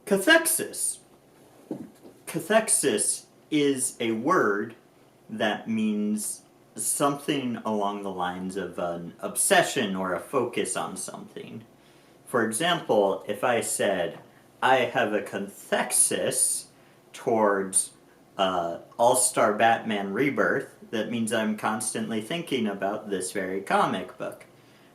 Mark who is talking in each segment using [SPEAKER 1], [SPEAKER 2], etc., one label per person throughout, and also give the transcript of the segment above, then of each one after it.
[SPEAKER 1] Cathexis. Cathexis is a word that means something along the lines of an obsession or a focus on something. For example, if I said, I have a cathexis towards All-Star Batman Rebirth, that means I'm constantly thinking about this very comic book.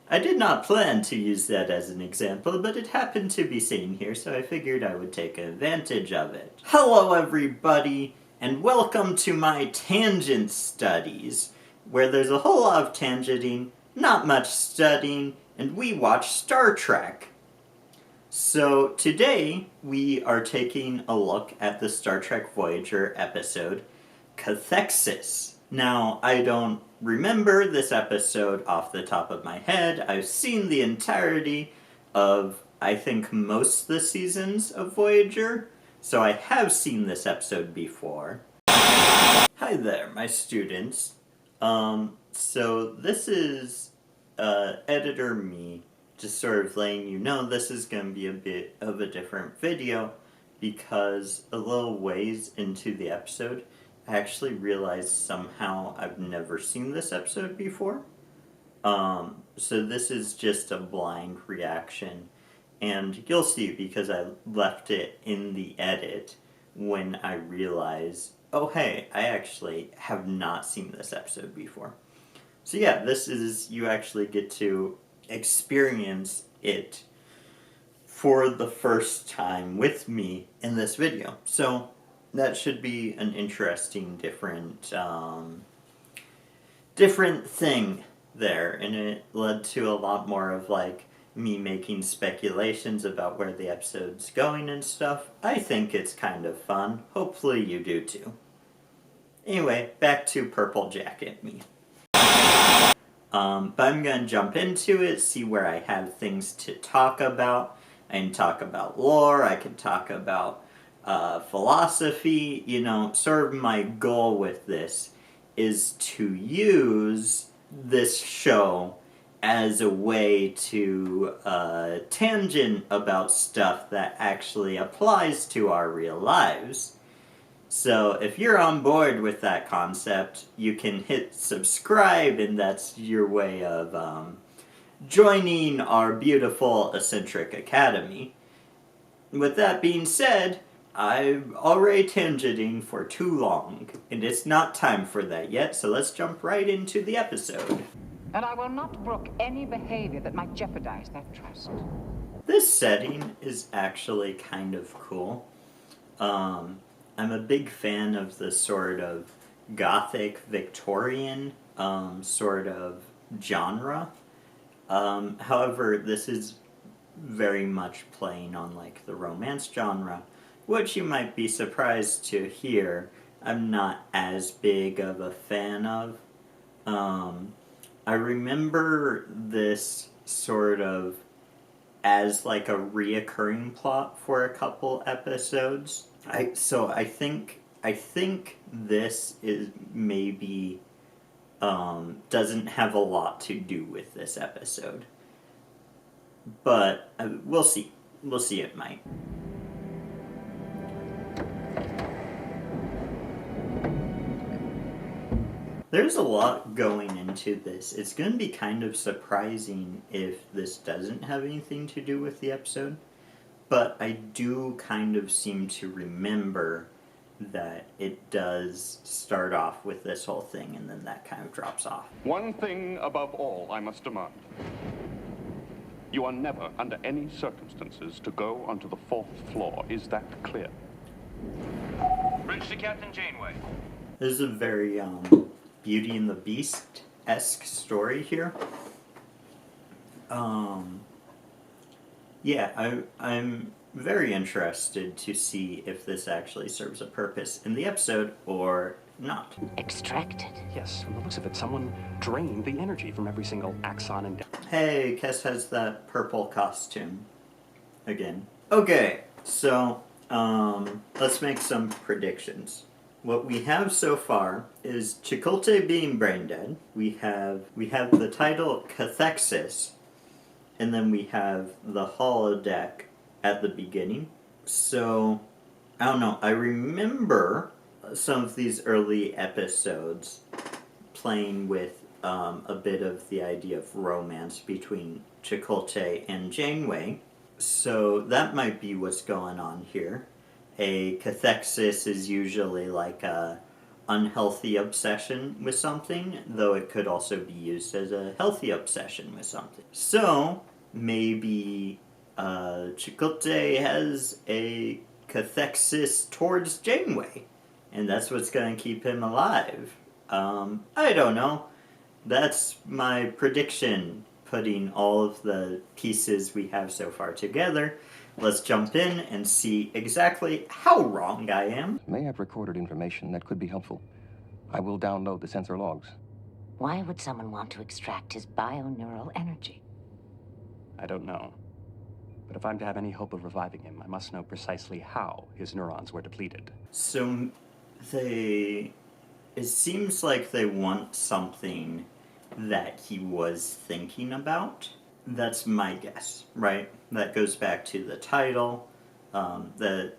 [SPEAKER 1] I did not plan to use that as an example, but it happened to be seen here, so I figured I would take advantage of it. Hello everybody, and welcome to my tangent studies, where there's a whole lot of tangenting, not much studying, and we watch Star Trek. So today, we are taking a look at the Star Trek Voyager episode, Cathexis. Now, I don't remember this episode off the top of my head. I've seen the entirety of, I think, most of the seasons of Voyager, so I have seen this episode before. Hi there, my students. So this is editor me, just sort of letting you know this is going to be a bit of a different video, because a little ways into the episode, I actually realized somehow I've never seen this episode before. So this is just a blind reaction, and you'll see because I left it in the edit when I realized, oh hey, I actually have not seen this episode before. So yeah, this is, you actually get to experience it for the first time with me in this video. So that should be an interesting, different thing there, and it led to a lot more of like me making speculations about where the episode's going and stuff. I think it's kind of fun. Hopefully you do too. Anyway, back to Purple Jacket me. But I'm gonna jump into it, see where I have things to talk about. I can talk about lore, I can talk about philosophy. You know, sort of my goal with this is to use this show as a way to tangent about stuff that actually applies to our real lives. So if you're on board with that concept, you can hit subscribe, and that's your way of joining our beautiful eccentric academy. With that being said, I'm already tangenting for too long, and it's not time for that yet, so let's jump right into the episode.
[SPEAKER 2] And I will not brook any behavior that might jeopardize that trust.
[SPEAKER 1] This setting is actually kind of cool. I'm a big fan of the sort of gothic Victorian sort of genre. However, this is very much playing on like the romance genre, which you might be surprised to hear I'm not as big of a fan of. I remember this sort of as like a reoccurring plot for a couple episodes. I think this is maybe doesn't have a lot to do with this episode, but we'll see. We'll see. It might. There's a lot going into this. It's going to be kind of surprising if this doesn't have anything to do with the episode, but I do kind of seem to remember that it does start off with this whole thing, and then that kind of drops off.
[SPEAKER 3] One thing above all I must demand. You are never, under any circumstances, to go onto the 4th floor. Is that clear?
[SPEAKER 4] Bridge to Captain Janeway.
[SPEAKER 1] This is a very, Beauty and the Beast-esque story here. Yeah, I'm very interested to see if this actually serves a purpose in the episode or not.
[SPEAKER 2] Extracted?
[SPEAKER 5] Yes, from the looks of it, someone drained the energy from every single axon and...
[SPEAKER 1] Hey, Kes has that purple costume. Again. Okay, so, let's make some predictions. What we have so far is Chakotay being brain dead. We have the title Cathexis, and then we have the holodeck at the beginning, So, I don't know, I remember some of these early episodes playing with a bit of the idea of romance between Chakotay and Janeway. So that might be what's going on here. A cathexis is usually like a unhealthy obsession with something, though it could also be used as a healthy obsession with something. So maybe Chakotay has a cathexis towards Janeway, and that's what's going to keep him alive. I don't know. That's my prediction, putting all of the pieces we have so far together. Let's jump in and see exactly how wrong I am.
[SPEAKER 6] May have recorded information that could be helpful. I will download the sensor logs.
[SPEAKER 7] Why would someone want to extract his bioneural energy?
[SPEAKER 5] I don't know. But if I'm to have any hope of reviving him, I must know precisely how his neurons were depleted.
[SPEAKER 1] So it seems like they want something that he was thinking about. That's my guess, right? That goes back to the title. That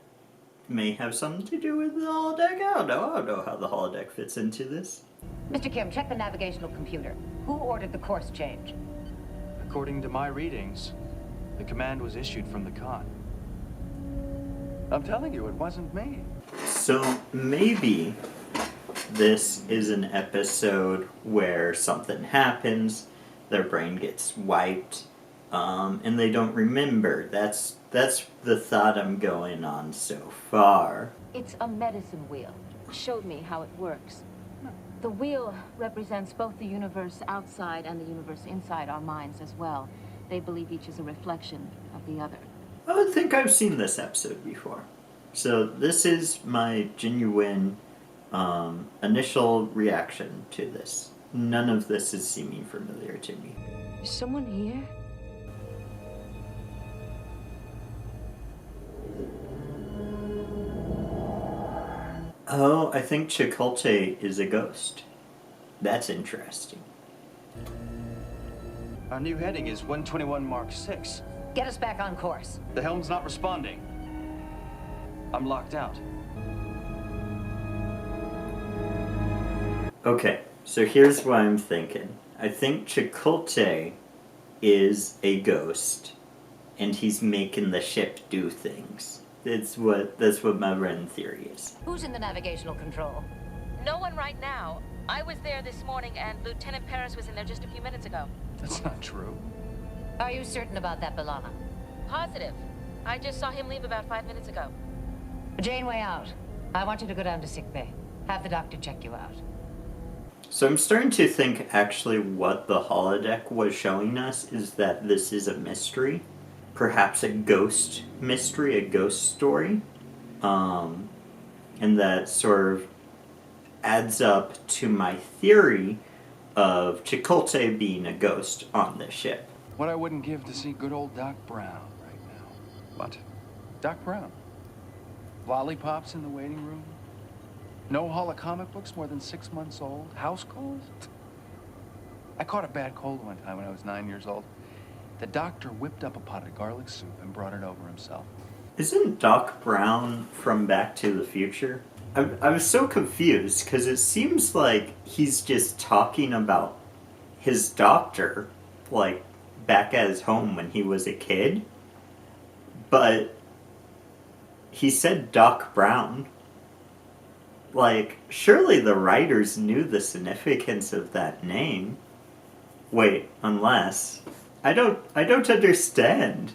[SPEAKER 1] may have something to do with the holodeck. I don't know how the holodeck fits into this.
[SPEAKER 2] Mr. Kim, check the navigational computer. Who ordered the course change?
[SPEAKER 4] According to my readings, the command was issued from the con. I'm telling you, it wasn't me.
[SPEAKER 1] So maybe this is an episode where something happens, their brain gets wiped, and they don't remember. That's the thought I'm going on so far.
[SPEAKER 8] It's a medicine wheel. Showed me how it works. The wheel represents both the universe outside and the universe inside our minds as well. They believe each is a reflection of the other.
[SPEAKER 1] I think I've seen this episode before. So this is my genuine initial reaction to this. None of this is seeming familiar to me.
[SPEAKER 8] Is someone here?
[SPEAKER 1] Oh, I think Chakotay is a ghost. That's interesting.
[SPEAKER 4] Our new heading is 121 Mark 6.
[SPEAKER 2] Get us back on course.
[SPEAKER 4] The helm's not responding. I'm locked out.
[SPEAKER 1] Okay, so here's what I'm thinking. I think Chakotay is a ghost, and he's making the ship do things. That's what my run theory is.
[SPEAKER 2] Who's in the navigational control?
[SPEAKER 9] No one right now. I was there this morning, and Lieutenant Paris was in there just a few minutes ago.
[SPEAKER 4] That's not true.
[SPEAKER 2] Are you certain about that, B'Elanna?
[SPEAKER 9] Positive. I just saw him leave about 5 minutes ago.
[SPEAKER 2] Janeway out. I want you to go down to sickbay. Have the doctor check you out.
[SPEAKER 1] So I'm starting to think actually what the holodeck was showing us is that this is a mystery. Perhaps a ghost mystery, a ghost story. And that sort of adds up to my theory of Chakotay being a ghost on this ship.
[SPEAKER 10] What I wouldn't give to see good old Doc Brown right now.
[SPEAKER 5] What?
[SPEAKER 10] Doc Brown. Lollipops in the waiting room. No holocomic books more than 6 months old. House calls. I caught a bad cold one time when I was 9 years old. The doctor whipped up a pot of garlic soup and brought it over himself.
[SPEAKER 1] Isn't Doc Brown from Back to the Future? I was so confused because it seems like he's just talking about his doctor, like back at his home when he was a kid. But he said Doc Brown. Like, surely the writers knew the significance of that name. Wait, unless I don't understand.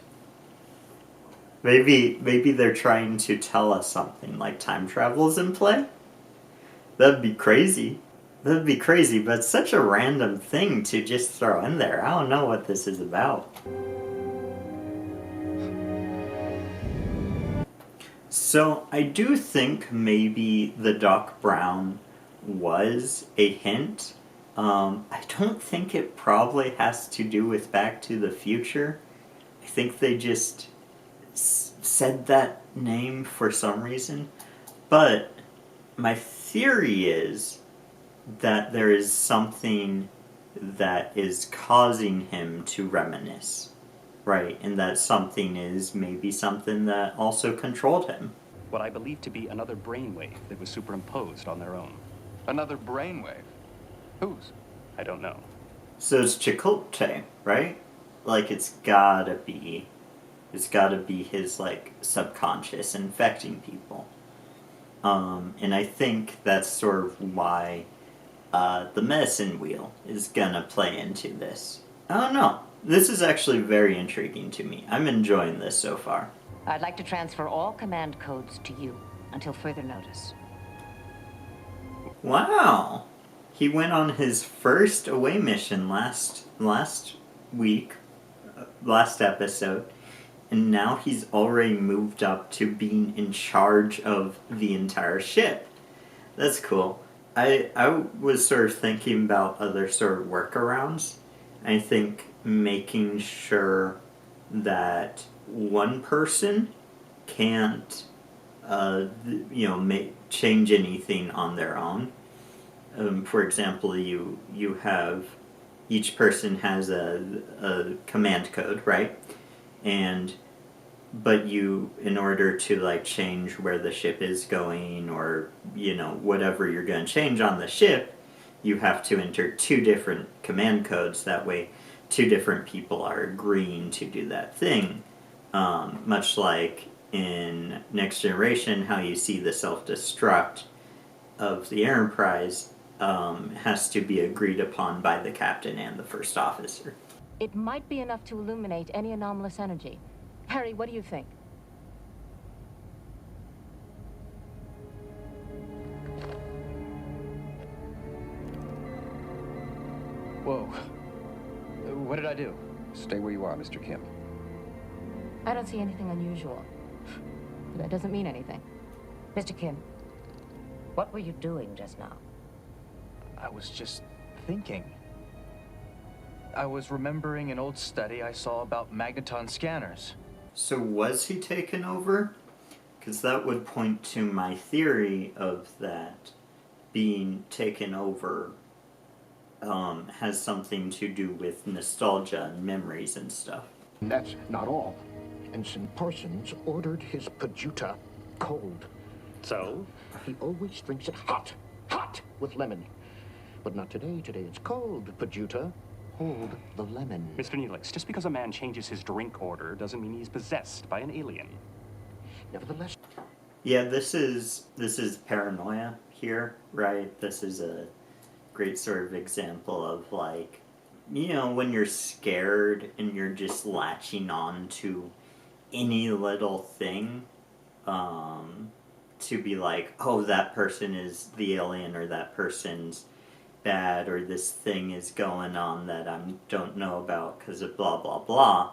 [SPEAKER 1] Maybe they're trying to tell us something, like time travel is in play? That'd be crazy. That'd be crazy, but it's such a random thing to just throw in there. I don't know what this is about. So I do think maybe the Doc Brown was a hint. I don't think it probably has to do with Back to the Future. I think they just said that name for some reason. But my theory is that there is something that is causing him to reminisce. right? And that something is maybe something that also controlled him.
[SPEAKER 5] What I believe to be another brainwave that was superimposed on their own.
[SPEAKER 10] Another brainwave? Whose?
[SPEAKER 5] I don't know.
[SPEAKER 1] So it's Chakotay, right? Like it's gotta be his like subconscious infecting people. And I think that's sort of why the medicine wheel is gonna play into this. I don't know. This is actually very intriguing to me. I'm enjoying this so far.
[SPEAKER 7] I'd like to transfer all command codes to you until further notice.
[SPEAKER 1] Wow. He went on his first away mission last week, last episode, and now he's already moved up to being in charge of the entire ship. That's cool. I was sort of thinking about other sort of workarounds. I think making sure that one person can't, change anything on their own. For example, you have each person has a command code, right? But you, in order to like change where the ship is going, or whatever you're going to change on the ship, you have to enter 2 different command codes. That way, 2 different people are agreeing to do that thing. Much like in Next Generation, how you see the self-destruct of the Enterprise has to be agreed upon by the captain and the first officer.
[SPEAKER 8] It might be enough to illuminate any anomalous energy. Harry, what do you think?
[SPEAKER 4] Whoa. What did I do?
[SPEAKER 6] Stay where you are, Mr. Kim.
[SPEAKER 8] I don't see anything unusual. But that doesn't mean anything.
[SPEAKER 7] Mr. Kim, what were you doing just now?
[SPEAKER 4] I was just thinking. I was remembering an old study I saw about magneton scanners.
[SPEAKER 1] So was he taken over? Because that would point to my theory of that being taken over has something to do with nostalgia and memories and stuff.
[SPEAKER 11] That's not all. Ensign Parsons ordered his pajuta cold.
[SPEAKER 5] So?
[SPEAKER 11] He always drinks it hot with lemon. But not today. Today it's cold pajuta. Hold the lemon.
[SPEAKER 5] Mr. Neelix, just because a man changes his drink order doesn't mean he's possessed by an alien.
[SPEAKER 11] Nevertheless.
[SPEAKER 1] Yeah, this is paranoia here, right? This is a great sort of example of like, when you're scared and you're just latching on to any little thing, to be like, oh, that person is the alien, or that person's bad, or this thing is going on that I don't know about because of blah blah blah.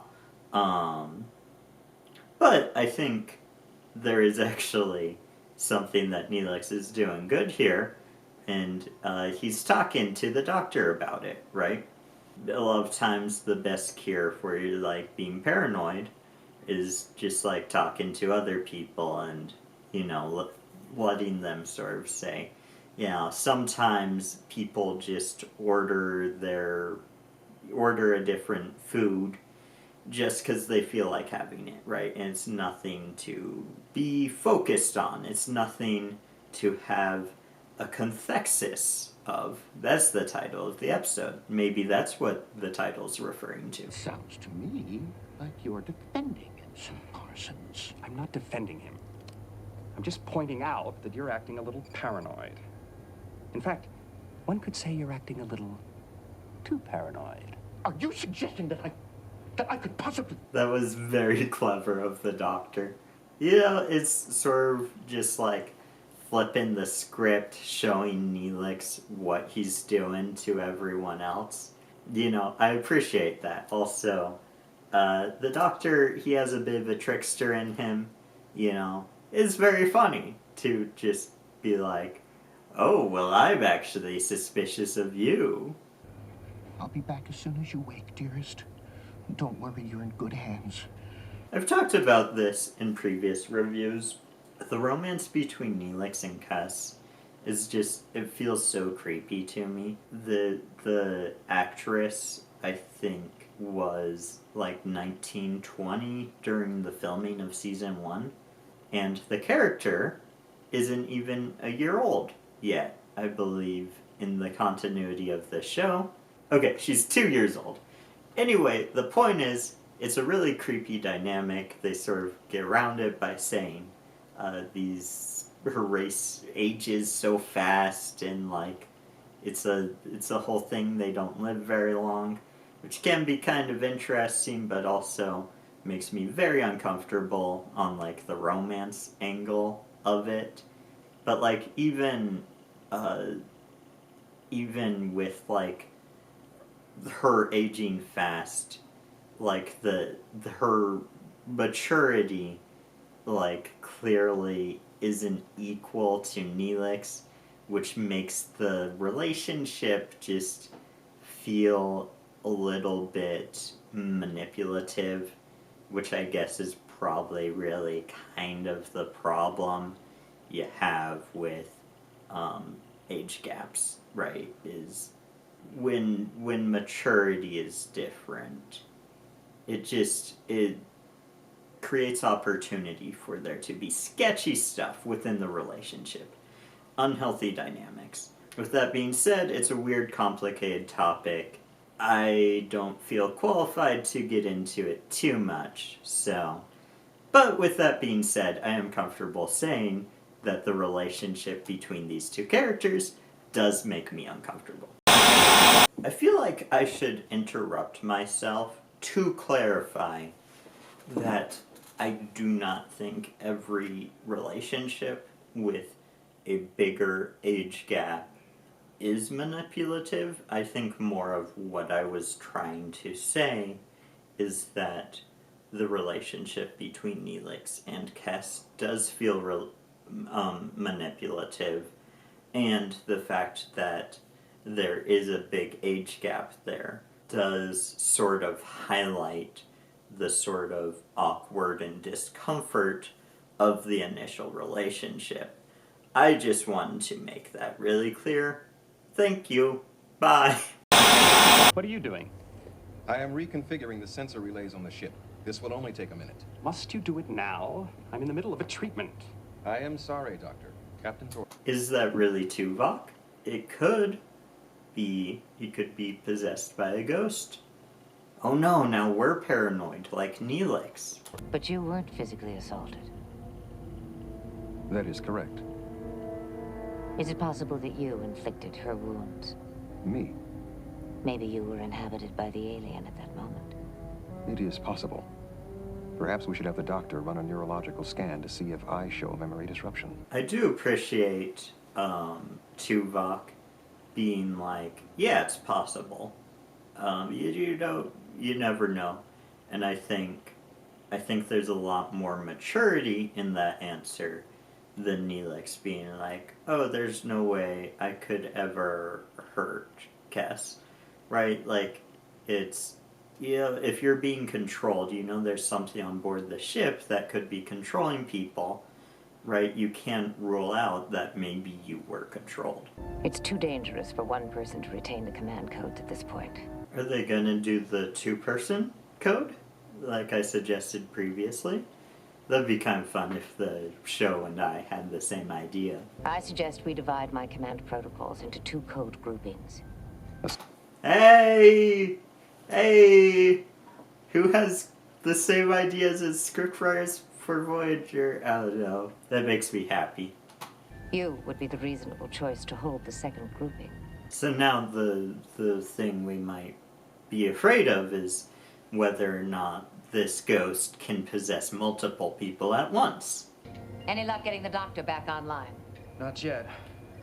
[SPEAKER 1] But I think there is actually something that Neelix is doing good here, and he's talking to the doctor about it, right? A lot of times the best cure for you like being paranoid is just like talking to other people and letting them sort of say, sometimes people just order a different food just because they feel like having it, right? And it's nothing to be focused on. It's nothing to have a cathexis of. That's the title of the episode. Maybe that's what the title's referring to.
[SPEAKER 11] Sounds to me like you're defending Ensign Parsons.
[SPEAKER 5] I'm not defending him. I'm just pointing out that you're acting a little paranoid. In fact, one could say you're acting a little too paranoid.
[SPEAKER 11] Are you suggesting that I could possibly...
[SPEAKER 1] That was very clever of the doctor. It's sort of just like flipping the script, showing Neelix what he's doing to everyone else. I appreciate that. Also, the doctor, he has a bit of a trickster in him, It's very funny to just be like, oh, well, I'm actually suspicious of you.
[SPEAKER 11] I'll be back as soon as you wake, dearest. Don't worry, you're in good hands.
[SPEAKER 1] I've talked about this in previous reviews. The romance between Neelix and Cuss is just, it feels so creepy to me. The actress, I think, was like 1920 during the filming of season 1, and the character isn't even a year old yet, I believe, in the continuity of the show. Okay, she's 2 years old. Anyway, the point is, it's a really creepy dynamic. They sort of get around it by saying her race ages so fast, and like it's a whole thing. They don't live very long, which can be kind of interesting, but also makes me very uncomfortable on like the romance angle of it. But like even with like her aging fast, like her maturity like clearly isn't equal to Neelix, which makes the relationship just feel a little bit manipulative, which I guess is probably really kind of the problem you have with age gaps, right? Is when maturity is different, it creates opportunity for there to be sketchy stuff within the relationship, unhealthy dynamics. With that being said, it's a weird, complicated topic. I don't feel qualified to get into it too much, so. But with that being said, I am comfortable saying that the relationship between these two characters does make me uncomfortable. I feel like I should interrupt myself to clarify that I do not think every relationship with a bigger age gap is manipulative. I think more of what I was trying to say is that the relationship between Neelix and Kes does feel manipulative, and the fact that there is a big age gap there does sort of highlight the sort of awkward and discomfort of the initial relationship. I just wanted to make that really clear. Thank you. Bye.
[SPEAKER 5] What are you doing?
[SPEAKER 6] I am reconfiguring the sensor relays on the ship. This will only take a minute.
[SPEAKER 5] Must you do it now? I'm in the middle of a treatment.
[SPEAKER 6] I am sorry, Doctor. Captain Thor.
[SPEAKER 1] Is that really Tuvok? It could be. He could be possessed by a ghost. Oh no, now we're paranoid, like Neelix.
[SPEAKER 7] But you weren't physically assaulted.
[SPEAKER 6] That is correct.
[SPEAKER 7] Is it possible that you inflicted her wounds?
[SPEAKER 6] Me?
[SPEAKER 7] Maybe you were inhabited by the alien at that moment.
[SPEAKER 6] It is possible. Perhaps we should have the doctor run a neurological scan to see if I show memory disruption.
[SPEAKER 1] I do appreciate Tuvok being like, yeah, it's possible. You never know. And I think there's a lot more maturity in that answer than Neelix being like, oh, there's no way I could ever hurt Kes. Right? Like, it's, if you're being controlled, there's something on board the ship that could be controlling people, right? You can't rule out that maybe you were controlled.
[SPEAKER 7] It's too dangerous for one person to retain the command codes at this point.
[SPEAKER 1] Are they gonna do the 2-person code, like I suggested previously? That'd be kind of fun if the show and I had the same idea.
[SPEAKER 7] I suggest we divide my command protocols into 2 code groupings.
[SPEAKER 1] Hey! Who has the same ideas as scriptwriters for Voyager? I don't know. That makes me happy.
[SPEAKER 7] You would be the reasonable choice to hold the 2nd grouping.
[SPEAKER 1] So now the thing we might be afraid of is whether or not this ghost can possess multiple people at once.
[SPEAKER 2] Any luck getting the doctor back online?
[SPEAKER 4] Not yet.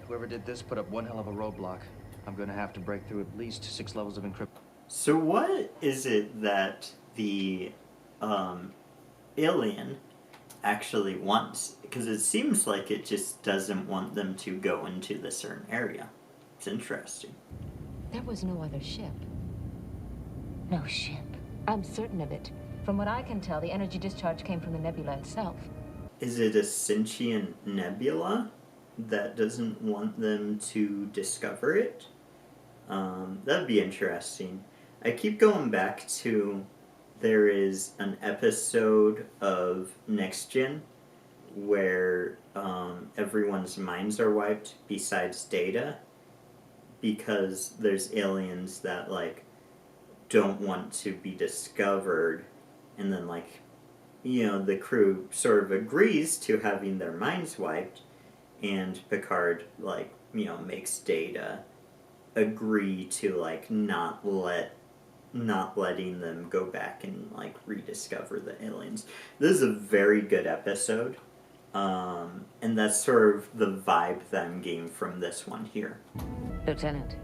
[SPEAKER 4] Whoever did this put up one hell of a roadblock. I'm gonna have to break through at least 6 levels of encryption.
[SPEAKER 1] So what is it that the alien actually wants? Because it seems like it just doesn't want them to go into the certain area. It's interesting.
[SPEAKER 8] There was no other ship.
[SPEAKER 7] No ship.
[SPEAKER 8] I'm certain of it. From what I can tell, the energy discharge came from the nebula itself.
[SPEAKER 1] Is it a sentient nebula that doesn't want them to discover it? That'd be interesting. I keep going back to there is an episode of Next Gen where everyone's minds are wiped besides Data because there's aliens that like don't want to be discovered, and then like the crew sort of agrees to having their minds wiped, and Picard like makes Data agree to like not letting them go back and like rediscover the aliens. This is a very good episode. And that's sort of the vibe that I'm getting from this one here.
[SPEAKER 7] Lieutenant.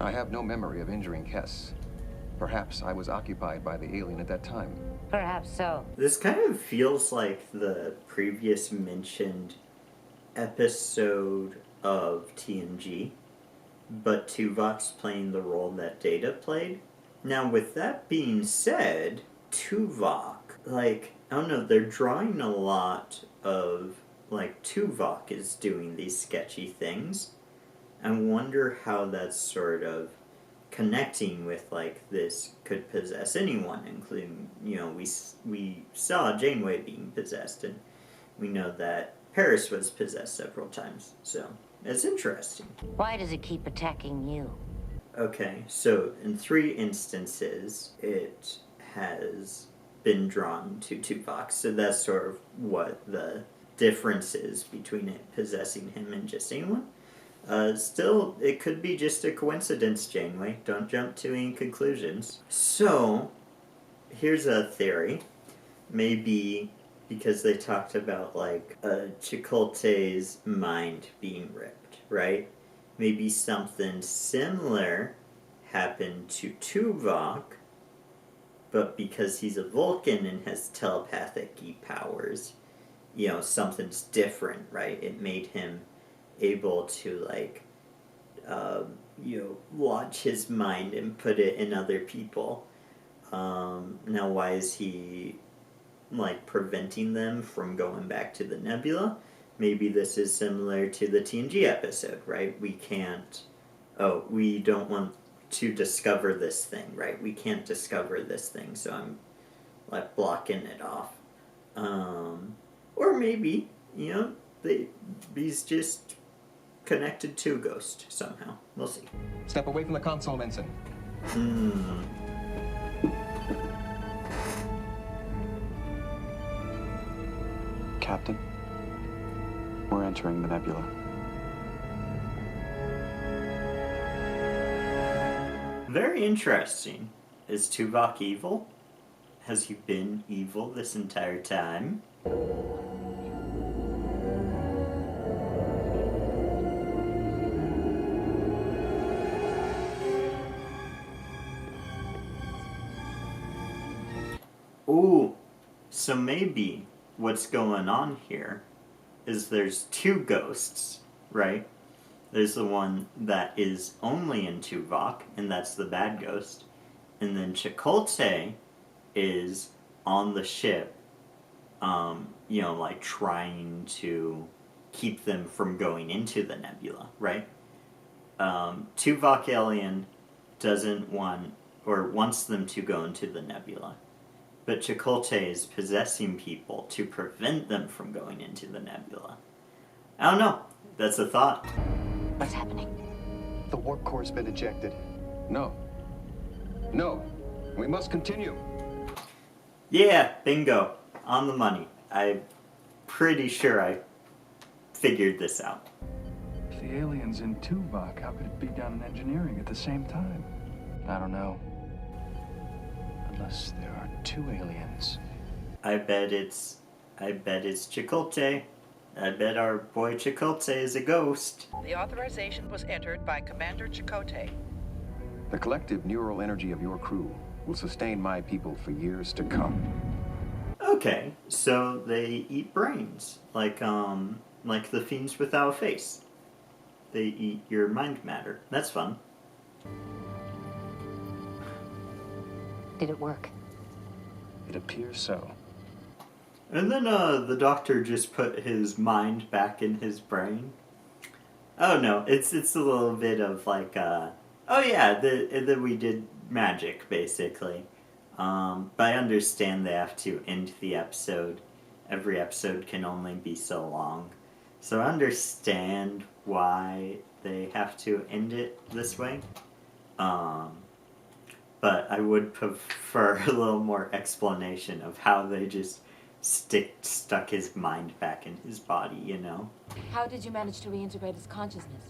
[SPEAKER 6] I have no memory of injuring Kess. Perhaps I was occupied by the alien at that time.
[SPEAKER 7] Perhaps so.
[SPEAKER 1] This kind of feels like the previous mentioned episode of TNG, but Tuvok's playing the role that Data played. Now, with that being said, Tuvok, like, I don't know, they're drawing a lot of, like, Tuvok is doing these sketchy things. I wonder how that's sort of connecting with, like, this could possess anyone, including, we saw Janeway being possessed, and we know that Paris was possessed several times, so it's interesting.
[SPEAKER 7] Why does it keep attacking you?
[SPEAKER 1] Okay, so in 3 instances, it has been drawn to Tuvok, so that's sort of what the difference is between it possessing him and just anyone. Still, it could be just a coincidence, Janeway. Don't jump to any conclusions. So, here's a theory. Maybe because they talked about, like, Chakotay's mind being ripped, right? Maybe something similar happened to Tuvok, but because he's a Vulcan and has telepathic powers, something's different, right? It made him able to, like, launch his mind and put it in other people. Now, why is he, like, preventing them from going back to the nebula? Maybe this is similar to the TNG episode, right? We don't want to discover this thing, right? We can't discover this thing, so I'm, like, blocking it off. Or maybe, he's just connected to a ghost somehow. We'll see.
[SPEAKER 6] Step away from the console, Ensign.
[SPEAKER 4] Captain, we're entering the nebula.
[SPEAKER 1] Very interesting. Is Tuvok evil? Has he been evil this entire time? Ooh, so maybe what's going on here is there's 2 ghosts, right? There's the one that is only in Tuvok, and that's the bad ghost. And then Chakotay is on the ship, like trying to keep them from going into the nebula, right? Tuvok alien doesn't want, or wants them to go into the nebula. But Chakotay is possessing people to prevent them from going into the nebula. I don't know. That's a thought.
[SPEAKER 7] What's happening?
[SPEAKER 6] The warp core's been ejected. No. No. We must continue.
[SPEAKER 1] Yeah, bingo. On the money. I'm pretty sure I figured this out.
[SPEAKER 4] If the alien's in Tuvok, how could it be down in engineering at the same time? I don't know. Unless there are 2 aliens.
[SPEAKER 1] I bet it's Chakotay. I bet our boy Chakotay is a ghost.
[SPEAKER 12] The authorization was entered by Commander Chakotay.
[SPEAKER 6] The collective neural energy of your crew will sustain my people for years to come.
[SPEAKER 1] Okay, so they eat brains, like the fiends without a face. They eat your mind matter. That's fun.
[SPEAKER 7] Did it work?
[SPEAKER 4] It appears so.
[SPEAKER 1] And then the doctor just put his mind back in his brain. Oh no, it's a little bit of like oh yeah, then we did magic, basically. But I understand they have to end the episode. Every episode can only be so long. So I understand why they have to end it this way. But I would prefer a little more explanation of how they just stuck his mind back in his body, you know?
[SPEAKER 8] How did you manage to reintegrate his consciousness?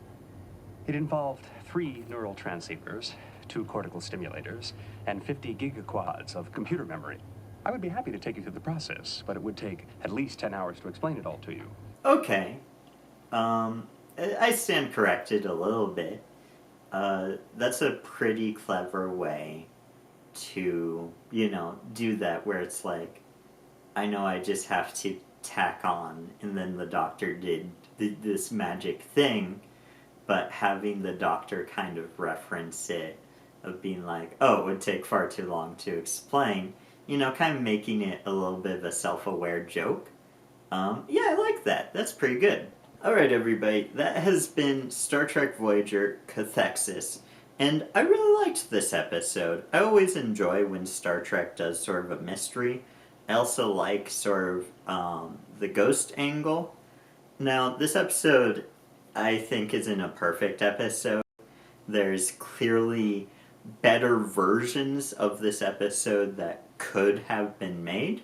[SPEAKER 5] It involved 3 neural transceivers, 2 cortical stimulators, and 50 gigaquads of computer memory. I would be happy to take you through the process, but it would take at least 10 hours to explain it all to you.
[SPEAKER 1] Okay. I stand corrected a little bit. That's a pretty clever way to, you know, do that, where it's like, I know I just have to tack on, and then the doctor did this magic thing, but having the doctor kind of reference it, of being like, oh, it would take far too long to explain, you know, kind of making it a little bit of a self-aware joke. Yeah, I like that. That's pretty good. Alright, everybody, that has been Star Trek Voyager Cathexis, and I really liked this episode. I always enjoy when Star Trek does sort of a mystery. I also like sort of the ghost angle. Now, this episode, I think, isn't a perfect episode. There's clearly better versions of this episode that could have been made.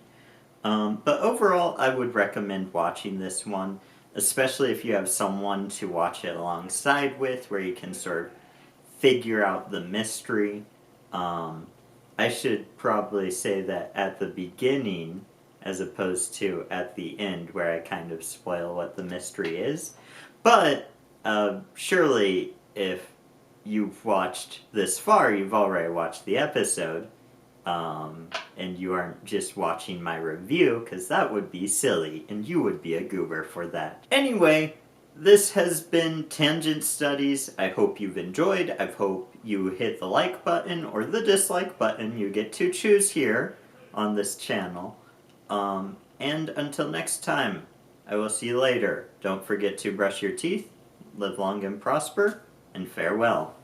[SPEAKER 1] But overall, I would recommend watching this one, especially if you have someone to watch it alongside with, where you can sort of figure out the mystery. I should probably say that at the beginning, as opposed to at the end, where I kind of spoil what the mystery is. But surely, if you've watched this far, you've already watched the episode, and you aren't just watching my review, because that would be silly, and you would be a goober for that. Anyway, this has been Tangent Studies. I hope you've enjoyed. I hope you hit the like button or the dislike button. You get to choose here on this channel. And until next time, I will see you later. Don't forget to brush your teeth, live long and prosper, and farewell.